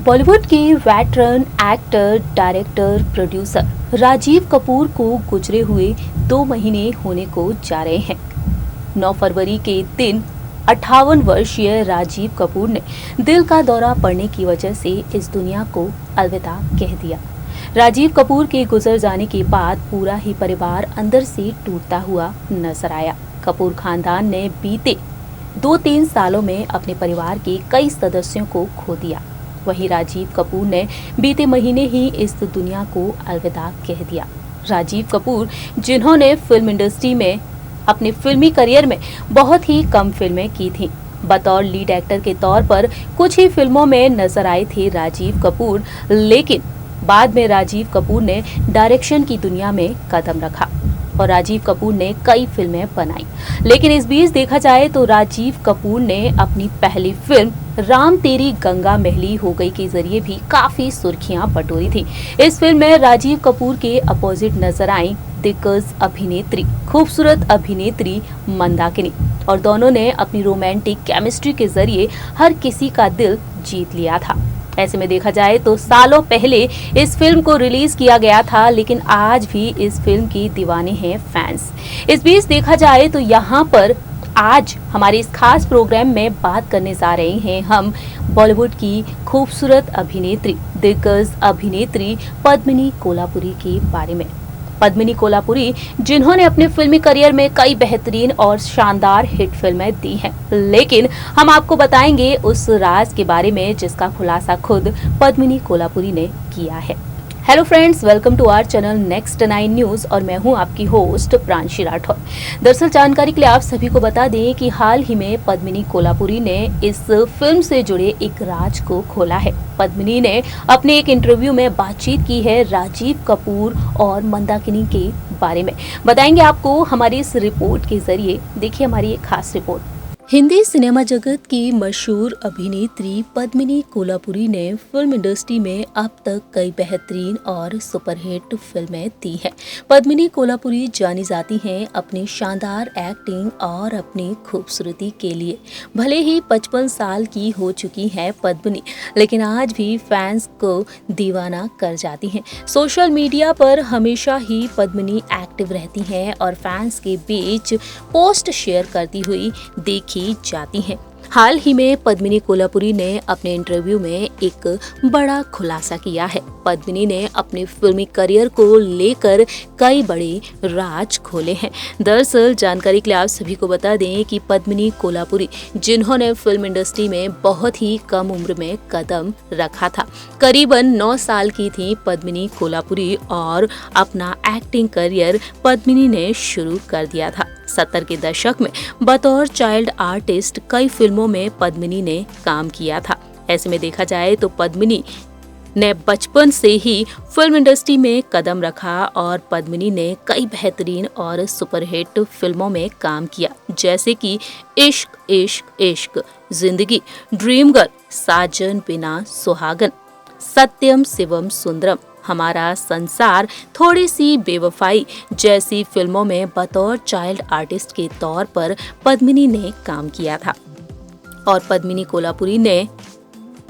बॉलीवुड के veteran actor, director, producer Rajiv Kapoor को गुजरे हुए 2 महीने होने को जा रहे हैं। 9 फरवरी के दिन 58 वर्षीय राजीव कपूर ने दिल का दौरा पड़ने की वजह से इस दुनिया को अलविदा कह दिया। राजीव कपूर के गुजर जाने के बाद पूरा ही परिवार अंदर से टूटता हुआ नजर आया। कपूर खानदान ने बीते 2-3 सालों में अपने परिवार के कई सदस्यों को खो दिया। वहीं राजीव कपूर ने बीते महीने ही इस दुनिया को अलविदा कह दिया। राजीव कपूर, जिन्होंने फिल्म इंडस्ट्री में अपने फिल्मी करियर में बहुत ही कम फिल्में की थीं, बतौर लीड एक्टर के तौर पर कुछ ही फिल्मों में नजर आए थे राजीव कपूर, लेकिन बाद में राजीव कपूर ने डायरेक्शन की दुनिया में कदम रखा और राजीव कपूर ने कई फिल्में बनाई। लेकिन इस बीच देखा जाए तो राजीव कपूर ने अपनी पहली फिल्म राम तेरी गंगा मैली हो गई के जरिए भी काफी सुर्खियां बटोरी थी। इस फिल्म में राजीव कपूर के अपोजिट नजर आई दिग्गज अभिनेत्री, खूबसूरत अभिनेत्री मंदाकिनी, और दोनों ने अपनी रोमांटिक केमिस्ट्री के जरिए हर किसी का दिल जीत लिया था। ऐसे में देखा जाए तो सालों पहले इस फिल्म को रिलीज किया गया था, लेकिन आज भी इस फिल्म की दीवाने हैं फैंस। इस बीच देखा जाए तो यहाँ पर आज हमारे इस खास प्रोग्राम में बात करने जा रहे हैं हम बॉलीवुड की खूबसूरत अभिनेत्री, दिग्गज अभिनेत्री पद्मिनी कोल्हापुरी के बारे में। पद्मिनी कोल्हापुरी, जिन्होंने अपने फिल्मी करियर में कई बेहतरीन और शानदार हिट फिल्में दी हैं, लेकिन हम आपको बताएंगे उस राज के बारे में जिसका खुलासा खुद पद्मिनी कोल्हापुरी ने किया है। Hello friends, welcome to our channel Next 9 News और मैं हूं आपकी होस्ट प्रांशी राठौर। दरअसल जानकारी के लिए आप सभी को बता दें कि हाल ही में पद्मिनी कोल्हापुरी ने इस फिल्म से जुड़े एक राज को खोला है। पद्मिनी ने अपने एक इंटरव्यू में बातचीत की है राजीव कपूर और मंदाकिनी के बारे में। बताएंगे आपको हमारी इस रिपोर्ट के जरिए। देखिए हमारी एक खास रिपोर्ट। हिंदी सिनेमा जगत की मशहूर अभिनेत्री पद्मिनी कोल्हापुरी ने फिल्म इंडस्ट्री में अब तक कई बेहतरीन और सुपरहिट फिल्में दी हैं। पद्मिनी कोल्हापुरी जानी जाती हैं अपनी शानदार एक्टिंग और अपनी खूबसूरती के लिए। भले ही 55 साल की हो चुकी हैं पद्मिनी, लेकिन आज भी फैंस को दीवाना कर जाती हैं। सोशल मीडिया पर हमेशा ही पद्मिनी एक्टिव रहती हैं और फैंस के बीच पोस्ट शेयर करती हुई देखी जाती हैं। हाल ही में पद्मिनी कोल्हापुरी ने अपने इंटरव्यू में एक बड़ा खुलासा किया है। पद्मिनी ने अपने फिल्मी करियर को लेकर कई बड़े राज खोले हैं। दरअसल जानकारी के लिए आप सभी को बता दें कि पद्मिनी कोल्हापुरी, जिन्होंने फिल्म इंडस्ट्री में बहुत ही कम उम्र में कदम रखा था, करीबन 9 साल की थी पद्मिनी कोल्हापुरी और अपना एक्टिंग करियर पद्मिनी ने शुरू कर दिया था। 70 के दशक में बतौर चाइल्ड आर्टिस्ट कई फिल्मों में पद्मिनी ने काम किया था। ऐसे में देखा जाए तो पद्मिनी ने बचपन से ही फिल्म इंडस्ट्री में कदम रखा और पद्मिनी ने कई बेहतरीन और सुपरहिट फिल्मों में काम किया, जैसे कि इश्क इश्क इश्क, जिंदगी, ड्रीम गर्ल, साजन बिना सुहागन, सत्यम शिवम सुंदरम, हमारा संसार, थोड़ी सी बेवफाई जैसी फिल्मों में बतौर चाइल्ड आर्टिस्ट के तौर पर पद्मिनी ने काम किया था। और पद्मिनी कोल्हापुरी ने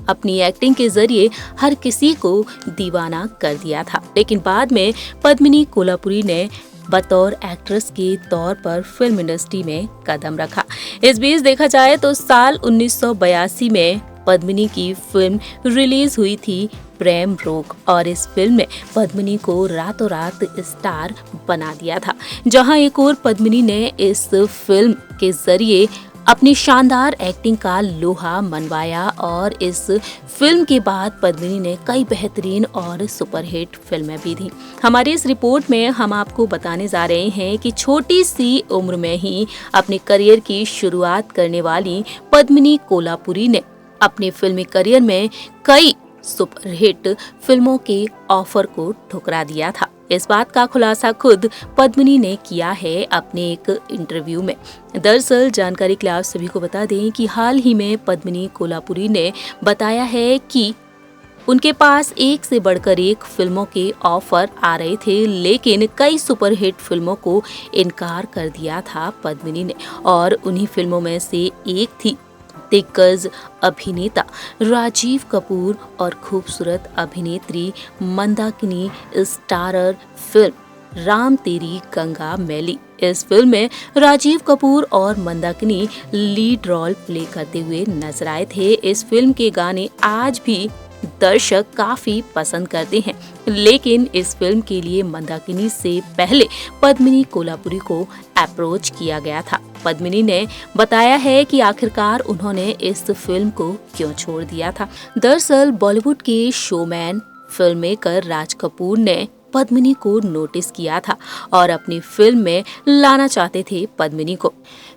अपनी एक्टिंग के जरिए हर किसी को दीवाना कर दिया था। लेकिन बाद में पद्मिनी कोल्हापुरी ने बतौर एक्ट्रेस के तौर पर फिल्म इंडस्ट्री में कदम रखा। इस बीच देखा जाए तो साल 1982 में पद्मिनी की फिल्म रिलीज हुई थी प्रेम रोग, और इस फिल्म में पद्मिनी को रातों रात स्टार बना दिया था। जहां एक और पद्मिनी ने इस फिल्म के जरिए अपनी शानदार एक्टिंग का लोहा मनवाया और इस फिल्म के बाद पद्मिनी ने कई बेहतरीन और सुपरहिट फिल्में भी दी। हमारी इस रिपोर्ट में हम आपको बताने जा रहे हैं कि छोटी सी उम्र में ही अपने करियर की शुरुआत करने वाली पद्मिनी कोल्हापुरी ने अपने फिल्मी करियर में कई सुपरहिट फिल्मों के ऑफर को ठुकरा दिया था। इस बात का खुलासा खुद पद्मिनी ने किया है अपने एक इंटरव्यू में। दरअसल जानकारी के लिए आप सभी को बता दें कि हाल ही में पद्मिनी कोल्हापुरी ने बताया है कि उनके पास एक से बढ़कर एक फिल्मों के ऑफर आ रहे थे, लेकिन कई सुपरहिट फिल्मों को इनकार कर दिया था पद्मिनी ने, और उन्हीं फिल्मों में से एक थी दिग्गज अभिनेता राजीव कपूर और खूबसूरत अभिनेत्री मंदाकिनी स्टारर फिल्म राम तेरी गंगा मैली। इस फिल्म में राजीव कपूर और मंदाकिनी लीड रोल प्ले करते हुए नजर आए थे। इस फिल्म के गाने आज भी दर्शक काफी पसंद करते हैं, लेकिन इस फिल्म के लिए मंदाकिनी से पहले पद्मिनी कोल्हापुरी को अप्रोच किया गया था। पद्मिनी ने बताया है कि आखिरकार उन्होंने इस फिल्म को क्यों छोड़ दिया था। दरअसल बॉलीवुड के showman film maker Raj Kapoor ने पद्मिनी को नोटिस किया था और अपनी फिल्म में लाना चाहते थे पद्मिनी को।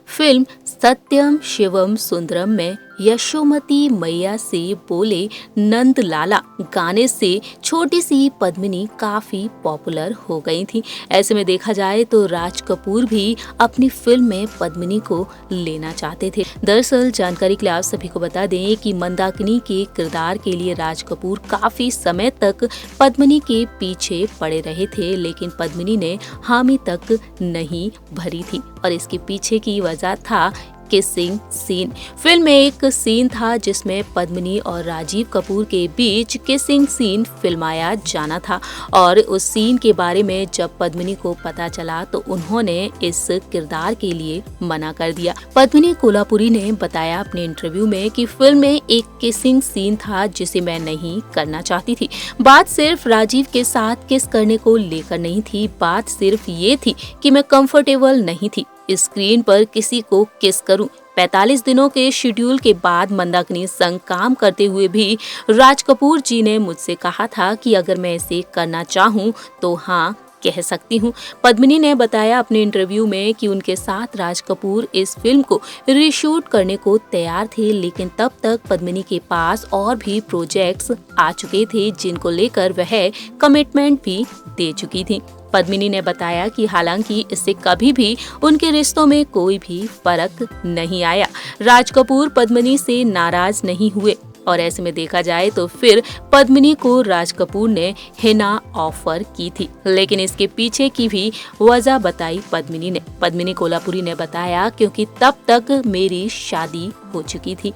फिल्म सत्यम शिवम सुंदरम में यशोमती मैया से बोले नंद लाला गाने से छोटी सी पद्मिनी काफी पॉपुलर हो गई थी। ऐसे में देखा जाए तो राज कपूर भी अपनी फिल्म में पद्मिनी को लेना चाहते थे। दरअसल जानकारी के लिए आप सभी को बता दें कि मंदाकिनी के किरदार के लिए राज कपूर काफी समय तक पद्मिनी के पीछे पड़े रहे थे, लेकिन पद्मिनी ने हामी तक नहीं भरी थी और इसके पीछे की वजह था किसिंग सीन। फिल्म में एक सीन था जिसमें पद्मिनी और राजीव कपूर के बीच किसिंग सीन फिल्माया जाना था और उस सीन के बारे में जब पद्मिनी को पता चला तो उन्होंने इस किरदार के लिए मना कर दिया। पद्मिनी कोल्हापुरी ने बताया अपने इंटरव्यू में कि फिल्म में एक किसिंग सीन था जिसे मैं नहीं करना चाहती थी। बात सिर्फ राजीव के साथ किस करने को लेकर नहीं थी, बात सिर्फ ये थी कि मैं कंफर्टेबल नहीं थी स्क्रीन पर किसी को किस करूं। 45 दिनों के शेड्यूल के बाद मंदाकिनी संग काम करते हुए भी राज कपूर जी ने मुझसे कहा था कि अगर मैं इसे करना चाहूं तो हाँ कह सकती हूँ। पद्मिनी ने बताया अपने इंटरव्यू में कि उनके साथ राज कपूर इस फिल्म को रीशूट करने को तैयार थे, लेकिन तब तक पद्मिनी के पास और भी प्रोजेक्ट्स आ चुके थे जिनको लेकर वह कमिटमेंट भी दे चुकी थी। पद्मिनी ने बताया कि हालांकि इससे कभी भी उनके रिश्तों में कोई भी फर्क नहीं आया। राज कपूर पद्मिनी से नाराज नहीं हुए और ऐसे में देखा जाए तो फिर पद्मिनी को राज कपूर ने हिना ऑफर की थी, लेकिन इसके पीछे की भी वजह बताई पद्मिनी ने। पद्मिनी कोल्हापुरी ने बताया क्योंकि तब तक मेरी शादी हो चुकी थी।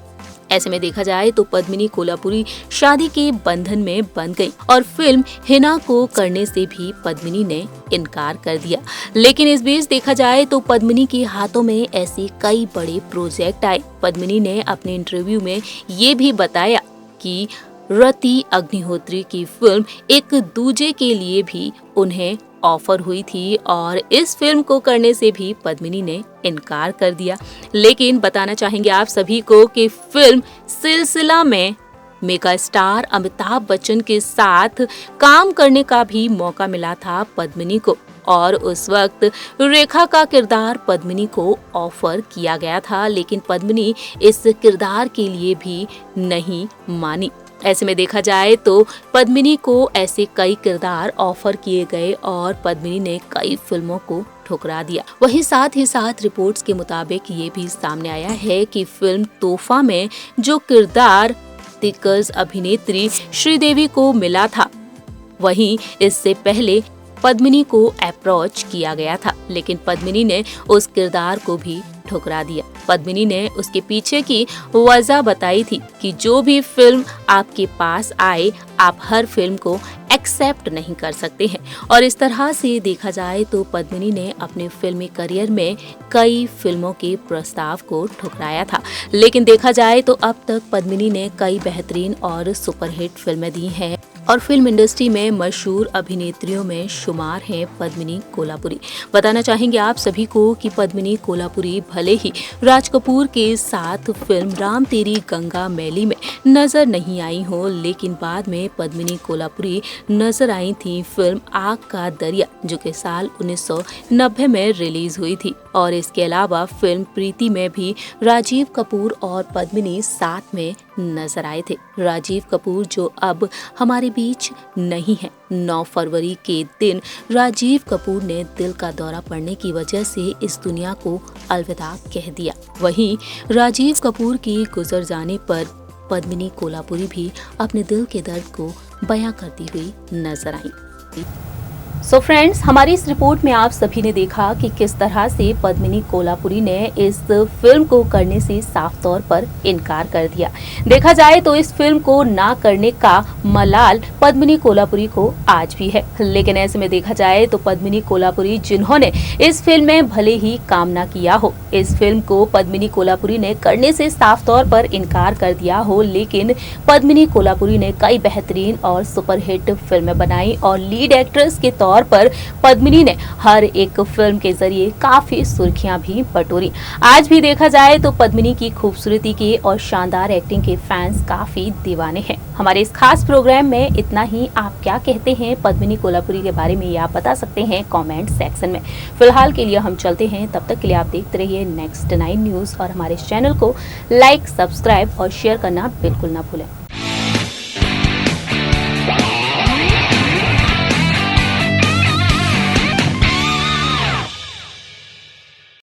ऐसे में देखा जाए तो पद्मिनी कोल्हापुरी शादी के बंधन में बंध गई और फिल्म हिना को करने से भी पद्मिनी ने इनकार कर दिया। लेकिन इस बीच देखा जाए तो पद्मिनी के हाथों में ऐसे कई बड़े प्रोजेक्ट आए। पद्मिनी ने अपने इंटरव्यू में ये भी बताया कि रति अग्निहोत्री की फिल्म एक दूजे के लिए भी उन्हें ऑफर हुई थी और इस फिल्म को करने से भी पद्मिनी ने इनकार कर दिया। लेकिन बताना चाहेंगे आप सभी को कि फिल्म सिलसिला में मेगा स्टार अमिताभ बच्चन के साथ काम करने का भी मौका मिला था पद्मिनी को और उस वक्त रेखा का किरदार पद्मिनी को ऑफर किया गया था, लेकिन पद्मिनी इस किरदार के लिए भी नहीं मानी। ऐसे में देखा जाए तो पद्मिनी को ऐसे कई किरदार ऑफर किए गए और पद्मिनी ने कई फिल्मों को ठुकरा दिया। वहीं साथ ही साथ रिपोर्ट्स के मुताबिक ये भी सामने आया है कि फिल्म तोहफा में जो किरदार दिग्गज अभिनेत्री श्रीदेवी को मिला था, वहीं इससे पहले पद्मिनी को अप्रोच किया गया था, लेकिन पद्मिनी ने उस किरदार को भी ठुकरा दिया। पद्मिनी ने उसके पीछे की वजह बताई थी कि जो भी फिल्म आपके पास आए आप हर फिल्म को एक्सेप्ट नहीं कर सकते हैं और इस तरह से देखा जाए तो पद्मिनी ने अपने फिल्मी करियर में कई फिल्मों के प्रस्ताव को ठुकराया था, लेकिन देखा जाए तो अब तक पद्मिनी ने कई बेहतरीन और सुपरहिट फिल्में दी हैं और फिल्म इंडस्ट्री में मशहूर अभिनेत्रियों में शुमार है पद्मिनी कोल्हापुरी। बताना चाहेंगे आप सभी को कि पद्मिनी कोल्हापुरी भले ही राज कपूर के साथ फिल्म राम तेरी गंगा मैली में नजर नहीं आई हो, लेकिन बाद में पद्मिनी कोल्हापुरी नजर आई थी फिल्म आग का दरिया, जो कि साल 1990 में रिलीज हुई थी और इसके अलावा फिल्म प्रीति में भी राजीव कपूर और पद्मिनी साथ में नजर आए थे। राजीव कपूर जो अब हमारे बीच नहीं है। 9 फरवरी के दिन राजीव कपूर ने दिल का दौरा पड़ने की वजह से इस दुनिया को अलविदा कह दिया। वहीं राजीव कपूर की गुजर जाने पर पद्मिनी कोल्हापुरी भी अपने दिल के दर्द को बयां करती हुई नजर आई। सो फ्रेंड्स, हमारी इस रिपोर्ट में आप सभी ने देखा कि किस तरह से पद्मिनी कोल्हापुरी ने इस फिल्म को करने से साफ तौर पर इनकार कर दिया। देखा जाए तो इस फिल्म को ना करने का मलाल पद्मिनी कोल्हापुरी को आज भी है, लेकिन ऐसे में देखा जाए तो पद्मिनी कोल्हापुरी जिन्होंने इस फिल्म में भले ही काम ना किया हो, इस फिल्म को पद्मिनी कोल्हापुरी ने करने से साफ तौर पर इनकार कर दिया हो, लेकिन पद्मिनी कोल्हापुरी ने कई बेहतरीन और सुपरहिट फिल्में बनाई और लीड एक्ट्रेस के तौर पर पद्मिनी ने हर एक फिल्म के जरिए काफी सुर्खियां भी बटोरी। आज भी देखा जाए तो पद्मिनी की खूबसूरती के और शानदार एक्टिंग के फैंस काफी दीवाने हैं। हमारे इस खास प्रोग्राम में इतना ही। आप क्या कहते हैं पद्मिनी कोल्हापुरी के बारे में, ये आप बता सकते हैं कमेंट सेक्शन में। फिलहाल के लिए हम चलते हैं, तब तक के लिए आप देखते रहिए नेक्स्ट 9 न्यूज और हमारे चैनल को लाइक, सब्सक्राइब और शेयर करना बिल्कुल ना भूलें।